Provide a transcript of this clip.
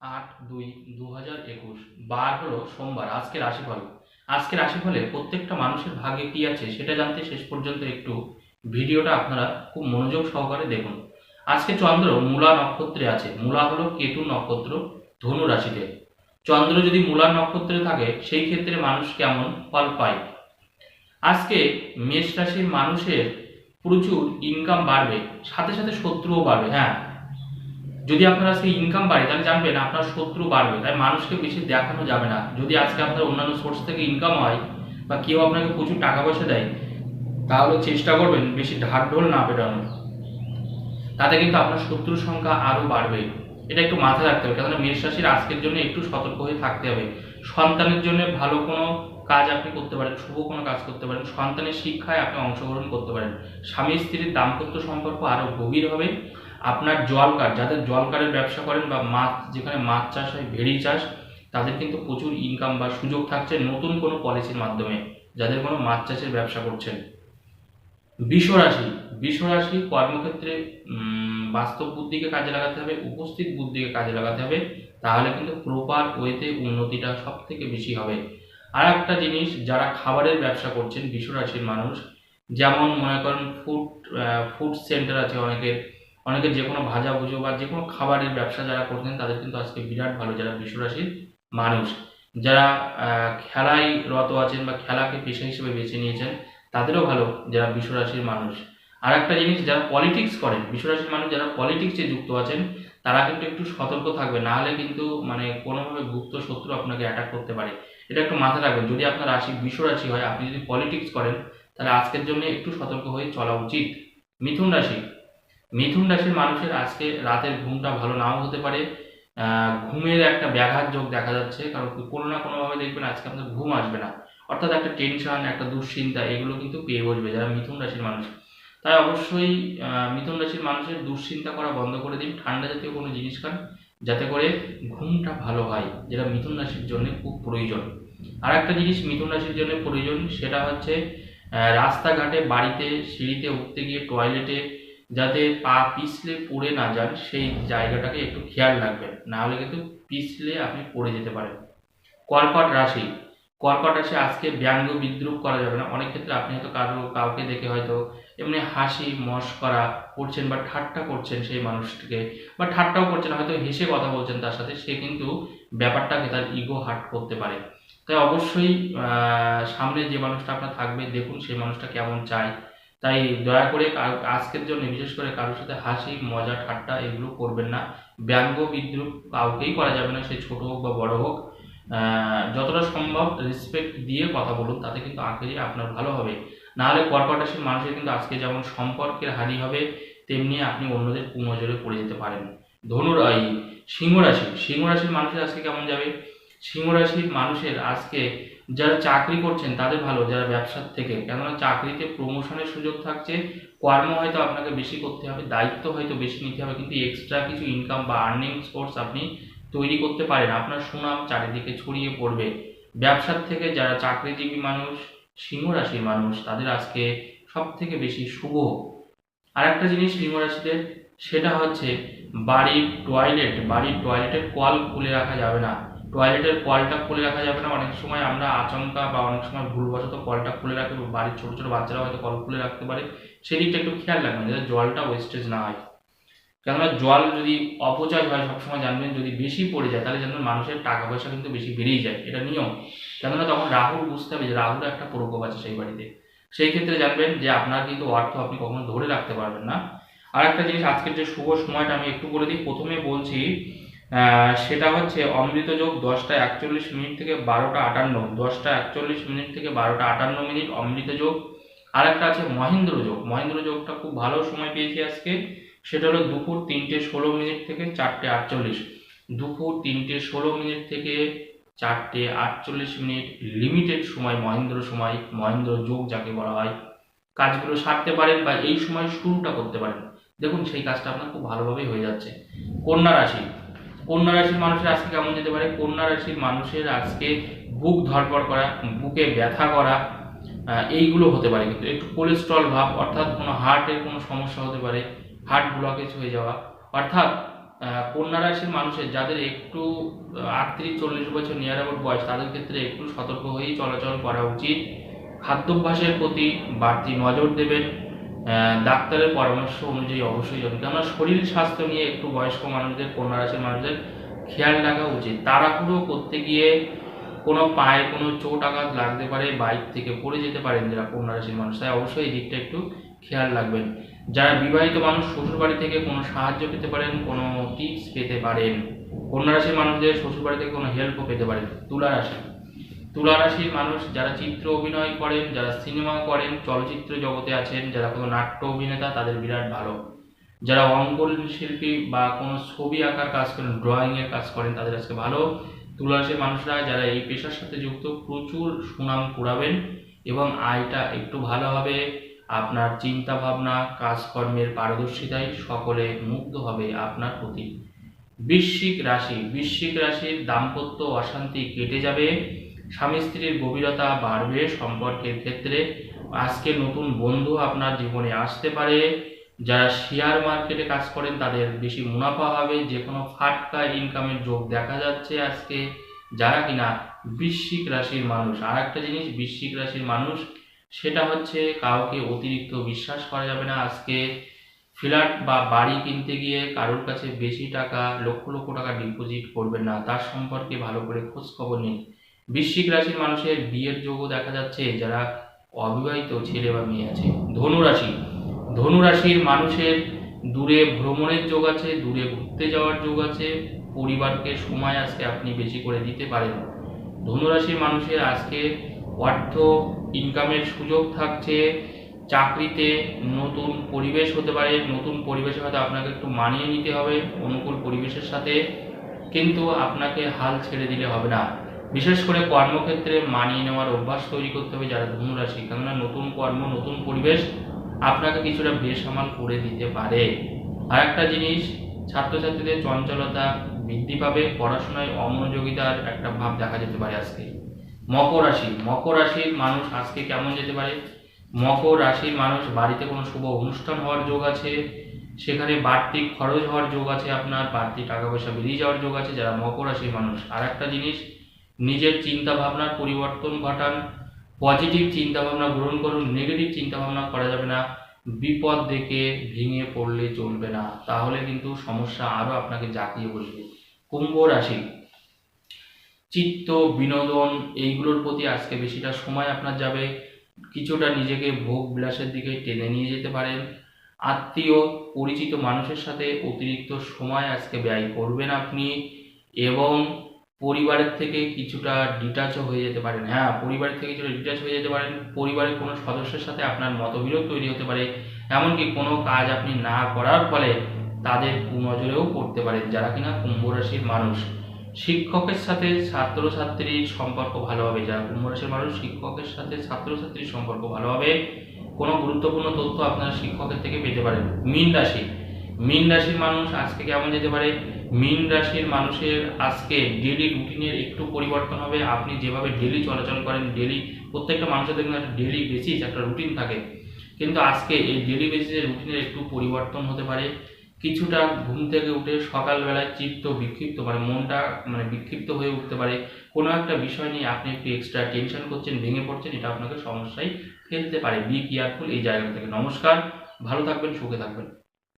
8/2/2021 বার হলো সোমবার। আজকে রাশিফল, আজকে রাশিফলে প্রত্যেকটা মানুষের ভাগ্যে কি আছে সেটা জানতে শেষ পর্যন্ত একটু ভিডিওটা আপনারা খুব মনোযোগ সহকারে দেখুন। আজকে চন্দ্র মূলা নক্ষত্রে আছে। মূলা হলো কেতু নক্ষত্র, ধনু রাশিতে। চন্দ্র যদি মূলা নক্ষত্রে থাকে সেই ক্ষেত্রে মানুষ কেমন ফল পায়। আজকে মেষ রাশির মানুষের প্রচুর ইনকাম বাড়বে, সাথে সাথে শত্রুও বাড়বে। হ্যাঁ, যদি আপনার আজকে ইনকাম বাড়ে তাহলে জানবেন আপনার শত্রু বাড়বে, তাই মানুষকে বেশি দেখানো যাবে না। যদি আজকে আপনার অন্যান্য সোর্স থেকে ইনকাম হয় বা কেউ আপনাকে প্রচুর টাকা পয়সা দেয়, তাহলে চেষ্টা করবেন বেশি ঢাকঢোল না পেটানোর, তাতে কিন্তু আপনার শত্রুর সংখ্যা আরও বাড়বে। এটা একটু মাথায় রাখতে হবে, কেননা মেষ রাশির আজকের জন্য একটু সতর্ক হয়ে থাকতে হবে। সন্তানের জন্য ভালো কোনো কাজ আপনি করতে পারেন, শুভ কোনো কাজ করতে পারেন, সন্তানের শিক্ষায় আপনি অংশগ্রহণ করতে পারেন। স্বামী স্ত্রীর দাম্পত্য সম্পর্ক আরও গভীর হবে। আপনার জলকার, যাদের জলকারের ব্যবসা করেন বা মাছ, যেখানে মাছ চাষ হয়, ভেড়ি চাষ, তাদের কিন্তু প্রচুর ইনকাম বা সুযোগ থাকছে নতুন কোনো পলিসির মাধ্যমে, যাদের কোনো মাছ চাষের ব্যবসা করছেন। বৃষ রাশি কর্মক্ষেত্রে বাস্তব বুদ্ধিকে কাজে লাগাতে হবে, উপস্থিত বুদ্ধিকে কাজে লাগাতে হবে, তাহলে কিন্তু প্রপার ওয়েতে উন্নতিটা সব থেকে বেশি হবে। আর একটা জিনিস, যারা খাবারের ব্যবসা করছেন বৃষ রাশির মানুষ, যেমন মনে করেন ফুড সেন্টার আছে অনেকের যে কোনো ভাজা ভুজো বা যে কোনো খাবারের ব্যবসা যারা করছেন তাদের কিন্তু আজকে বিরাট ভালো। যারা বৃষ রাশির মানুষ, যারা খেলায় রত আছেন বা খেলাকে পেশা হিসেবে বেছে নিয়েছেন, তাদেরও ভালো যারা বৃষ রাশির মানুষ। আর একটা জিনিস, যারা পলিটিক্স করেন, বৃষ রাশির মানুষ যারা পলিটিক্সে যুক্ত আছেন, তারা কিন্তু একটু সতর্ক থাকবে, না হলে কিন্তু কোনোভাবে গুপ্ত শত্রু আপনাকে অ্যাটাক করতে পারে। এটা একটু মাথায় রাখবেন। যদি আপনার রাশি বৃষ রাশি হয়, আপনি যদি পলিটিক্স করেন, তাহলে আজকের জন্য একটু সতর্ক হয়ে চলা উচিত। মিথুন রাশির মানুষের আজকে রাতের ঘুমটা ভালো নাও হতে পারে। ঘুমের একটা ব্যাঘাত যোগ দেখা যাচ্ছে, কারণ কোনো না কোনোভাবে দেখবেন আজকে আপনার ঘুম আসবে না, অর্থাৎ একটা টেনশন, একটা দুশ্চিন্তা, এগুলো কিন্তু পেয়ে বসবে যারা মিথুন রাশির মানুষ। তাই অবশ্যই মিথুন রাশির মানুষের দুশ্চিন্তা করা বন্ধ করে দিন, ঠান্ডা জাতীয় কোনো জিনিস খান, যাতে করে ঘুমটা ভালো হয়, যেটা মিথুন রাশির জন্য খুব প্রয়োজন। আর একটা জিনিস মিথুন রাশির জন্য প্রয়োজন, সেটা হচ্ছে রাস্তাঘাটে, বাড়িতে, সিঁড়িতে উঠতে গিয়ে, টয়লেটে যাতে পা পিছলে পড়ে না যান, সেই জায়গাটাকে একটু খেয়াল রাখবেন, না হলে কিন্তু পিছলে আপনি পড়ে যেতে পারেন। কর্কট রাশি আজকে ব্যঙ্গ বিদ্রুপ করা যাবে না। অনেক ক্ষেত্রে আপনি হয়তো কাউকে দেখে হয়তো এমনি হাসি মশকরা করছেন বা ঠাট্টা করছেন সেই মানুষটিকে, বা ঠাট্টাও করছেন, হয়তো হেসে কথা বলছেন তার সাথে, সে কিন্তু ব্যাপারটাকে তার ইগো হার্ট করতে পারে। তাই অবশ্যই সামনে যে মানুষটা আপনার থাকবে, দেখুন সেই মানুষটা কেমন চায়। তাই দয়া করে আজকের জন্য বিশেষ করে কারোর সাথে হাসি মজা ঠাট্টা এগুলো করবেন না। ব্যঙ্গ বিদ্রুপ কাউকেই করা যাবে না, সে ছোট হোক বা বড় হোক। যতটা সম্ভব রেসপেক্ট দিয়ে কথা বলুন, তাতে কিন্তু আখেরে আপনার ভালো হবে। নাহলে কর্কট রাশির মানুষের কিন্তু আজকে যেমন সম্পর্কের হানি হবে, তেমনি আপনি অন্যদের কুনজরে পড়ে যেতে পারেন। সিংহ রাশির মানুষের আজকে কেমন যাবে। সিংহ রাশির মানুষের আজকে যারা চাকরি করছেন তাদের ভালো, যারা ব্যবসার থেকে, কেননা চাকরিতে প্রমোশনের সুযোগ থাকছে, কর্ম হয়তো আপনাকে বেশি করতে হবে, দায়িত্ব হয়তো বেশি নিতে হবে, কিন্তু এক্সট্রা কিছু ইনকাম বা আর্নিং সোর্স আপনি তৈরি করতে পারেন, আপনার সুনাম চারিদিকে ছড়িয়ে পড়বে। ব্যবসার থেকে যারা চাকরিজীবী মানুষ, সিংহ রাশির মানুষ, তাদের আজকে সব থেকে বেশি শুভ। আর একটা জিনিস সিংহ রাশিদের, সেটা হচ্ছে বাড়ির টয়লেটের কল খুলে রাখা যাবে না। টয়লেটের কলটা খুলে রাখা যাবে না। অনেক সময় আমরা আচমকা বা অনেক সময় ভুলবশত কলটা খুলে রাখি, বাড়ির ছোট ছোট বাচ্চারা হয়তো কল খুলে রাখতে পারে, সেদিকটা একটু খেয়াল রাখবেন যাতে জলটা ওয়েস্টেজ না হয়। কেননা জল যদি অপচয় হয়, সবসময় জানবেন যদি বেশি পড়ে যায়, তাহলে জানবেন মানুষের টাকা পয়সা কিন্তু বেশি বেড়েই যায়, এটা নিয়ম। কেননা তখন রাহুর বুঝতে হবে যে রাহুর একটা প্রকোপ আছে সেই বাড়িতে, সেই ক্ষেত্রে জানবেন যে আপনার কিন্তু অর্থ আপনি কখনো ধরে রাখতে পারবেন না। আর একটা জিনিস, আজকের যে শুভ সময়টা আমি একটু বলে দিই। প্রথমে বলছি, সেটা হচ্ছে অমৃত যোগ 10:41 থেকে 12:58, 10:41 থেকে 12:58 অমৃত যোগ। আর একটা আছে মহেন্দ্র যোগটা খুব ভালো সময় পেয়েছি আজকে, সেটা হলো দুপুর 3:16 থেকে 4:48, দুপুর 3:16 থেকে 4:48, লিমিটেড সময়, মহেন্দ্র যোগ যাকে বলা হয়। কাজগুলো সারতে পারেন বা এই সময় শুরুটা করতে পারেন, দেখুন সেই কাজটা আপনার খুব ভালোভাবেই হয়ে যাচ্ছে। কন্যা রাশির মানুষের আজকে কেমন যেতে পারে। কন্যা রাশির মানুষের আজকে বুক ধড়ফড় করা, বুকে ব্যথা করা, এইগুলো হতে পারে। কিন্তু একটু কোলেস্ট্রল ভাব, অর্থাৎ কোনো হার্টের কোনো সমস্যা হতে পারে, হার্ট ব্লকেজ হয়ে যাওয়া, অর্থাৎ কন্যা রাশির মানুষের যাদের একটু 38-40 বছর নিয়ার অ্যাবাউট বয়স, তাদের ক্ষেত্রে একটু সতর্ক হয়েই চলাচল করা উচিত। খাদ্যাভ্যাসের প্রতি বাড়তি নজর দেবেন, ডাক্তারের পরামর্শ অনুযায়ী অবশ্যই যাবেন, কেননা শরীর স্বাস্থ্য নিয়ে একটু বয়স্ক মানুষদের, কন্যা রাশির মানুষদের খেয়াল রাখা উচিত। তাড়াহুড়ো করতে গিয়ে কোনো পায়ে কোনো চোট আঘাত লাগতে পারে, বাইক থেকে পড়ে যেতে পারেন যারা কন্যা রাশির মানুষ, তাই অবশ্যই এই দিকটা একটু খেয়াল রাখবেন। যারা বিবাহিত মানুষ শ্বশুরবাড়ি থেকে কোনো সাহায্য পেতে পারেন, কোনো টিপস পেতে পারেন। কন্যা রাশির মানুষদের শ্বশুরবাড়ি থেকে কোনো হেল্পও পেতে পারেন। তুলা রাশির মানুষ যারা চিত্র অভিনয় করেন, যারা সিনেমা করেন, চলচ্চিত্র জগতে আছেন, যারা কোনো নাট্য অভিনেতা, তাদের বিরাট ভালো। যারা অঙ্কন শিল্পী বা কোনো ছবি আঁকার কাজ করেন, ড্রয়িং এর কাজ করেন, তাদের আজকে ভালো। তুলা রাশির মানুষরা যারা এই পেশার সাথে যুক্ত প্রচুর সুনাম কুড়াবেন এবং আয়টা একটু ভালো হবে। আপনার চিন্তা ভাবনা, কাজকর্মের পারদর্শিতায় সকলে মুগ্ধ হবে আপনার প্রতি। বৃশ্চিক রাশির দাম্পত্য অশান্তি কেটে যাবে, স্বামী স্ত্রীর গভীরতা বাড়বে সম্পর্কের ক্ষেত্রে। আজকে নতুন বন্ধু আপনার জীবনে আসতে পারে। যারা শেয়ার মার্কেটে কাজ করেন তাদের বেশি মুনাফা হবে, যে কোনো ফাটকা ইনকামের যোগ দেখা যাচ্ছে আজকে যারা কিনা বৃশ্চিক রাশির মানুষ। আর একটা জিনিস বৃশ্চিক রাশির মানুষ, সেটা হচ্ছে কাউকে অতিরিক্ত বিশ্বাস করা যাবে না। আজকে ফ্ল্যাট বা বাড়ি কিনতে গিয়ে কারোর কাছে বেশি টাকা, লক্ষ লক্ষ টাকা ডিপোজিট করবেন না, তার সম্পর্কে ভালো করে খোঁজ খবর নিন। বৃশ্চিক রাশির মানুষের বিয়ের যোগও দেখা যাচ্ছে যারা অবিবাহিত ছেলে বা মেয়ে আছে। ধনু রাশির মানুষের দূরে ভ্রমণের যোগ আছে, দূরে ঘুরতে যাওয়ার যোগ আছে, পরিবারকে সময় আজকে আপনি বেশি করে দিতে পারেন। ধনুরাশির মানুষের আজকে অর্থ ইনকামের সুযোগ থাকছে। চাকরিতে নতুন পরিবেশ হতে পারে, নতুন পরিবেশে হয়তো আপনাকে একটু মানিয়ে নিতে হবে অনুকূল পরিবেশের সাথে, কিন্তু আপনাকে হাল ছেড়ে দিলে হবে না। বিশেষ করে কর্মক্ষেত্রে মানিয়ে নেওয়ার অভ্যাস তৈরি করতে হবে যারা ধনুরাশি, কেননা নতুন কর্ম, নতুন পরিবেশ আপনাকে কিছুটা বেসামাল করে দিতে পারে। আর একটা জিনিস, ছাত্রছাত্রীদের চঞ্চলতা বৃদ্ধি পাবে, পড়াশোনায় অমনোযোগিতার একটা ভাব দেখা যেতে পারে আজকে। মকর রাশির মানুষ আজকে কেমন যেতে পারে? মকর রাশির মানুষ বাড়িতে কোনো শুভ অনুষ্ঠান হওয়ার যোগ আছে, সেখানে বাড়তি খরচ হওয়ার যোগ আছে, আপনার বাড়তি টাকা পয়সা বেরিয়ে যাওয়ার যোগ আছে যারা মকর রাশির মানুষ। আর একটা জিনিস, নিজের চিন্তা ভাবনার পরিবর্তন ঘটান, পজিটিভ চিন্তা ভাবনা গ্রহণ করুন, নেগেটিভ চিন্তা ভাবনা করা যাবে না। বিপদ দেখে ভেঙে পড়লে চলবে না, তাহলে কিন্তু সমস্যা আরো আপনাকে জাকিয়ে বসবে। কুম্ভ রাশি, চিত্ত বিনোদন এইগুলোর প্রতি আজকে বেশিটা সময় আপনার যাবে, কিছুটা নিজেকে ভোগ বিলাসের দিকে টেনে নিয়ে যেতে পারেন। আত্মীয় পরিচিত মানুষের সাথে অতিরিক্ত সময় আজকে ব্যয় করবেন আপনি, এবং পরিবারের থেকে কিছুটা ডিটাচও হয়ে যেতে পারেন। হ্যাঁ, পরিবারের থেকে কিছুটা ডিটাচ হয়ে যেতে পারেন। পরিবারের কোনো সদস্যের সাথে আপনার মতবিরোধ তৈরি হতে পারে, এমনকি কোনো কাজ আপনি না করার ফলে তাদের কুনজরেও পড়তে পারেন যারা কিনা কুম্ভ রাশির মানুষ। শিক্ষকের সাথে ছাত্রছাত্রীর সম্পর্ক ভালো হবে, যারা কুম্ভ রাশির মানুষ শিক্ষকের সাথে ছাত্রছাত্রীর সম্পর্ক ভালো হবে, কোনো গুরুত্বপূর্ণ তথ্য আপনারা শিক্ষকের থেকে পেতে পারেন। মীন রাশির মানুষ আজকে কেমন যেতে পারে? মীন রাশির মানুষের আজকে ডেলি রুটিনের একটু পরিবর্তন হবে। আপনি যেভাবে ডেলি চলাচল করেন, ডেলি প্রত্যেকটা মানুষের দেখবেন একটা ডেলি বেসিস একটা রুটিন থাকে, কিন্তু আজকে এই ডেলি বেসিসের রুটিনের একটু পরিবর্তন হতে পারে। কিছুটা ঘুম থেকে উঠে সকালবেলায় চিত্ত বিক্ষিপ্ত, মানে মনটা বিক্ষিপ্ত হয়ে উঠতে পারে, কোনো একটা বিষয় নিয়ে আপনি একটু এক্সট্রা টেনশন করছেন, ভেঙে পড়ছেন, এটা আপনাকে সমস্যায় ফেলতে পারে। বি কেয়ারফুল এই জায়গা থেকে। নমস্কার, ভালো থাকবেন, সুখে থাকবেন।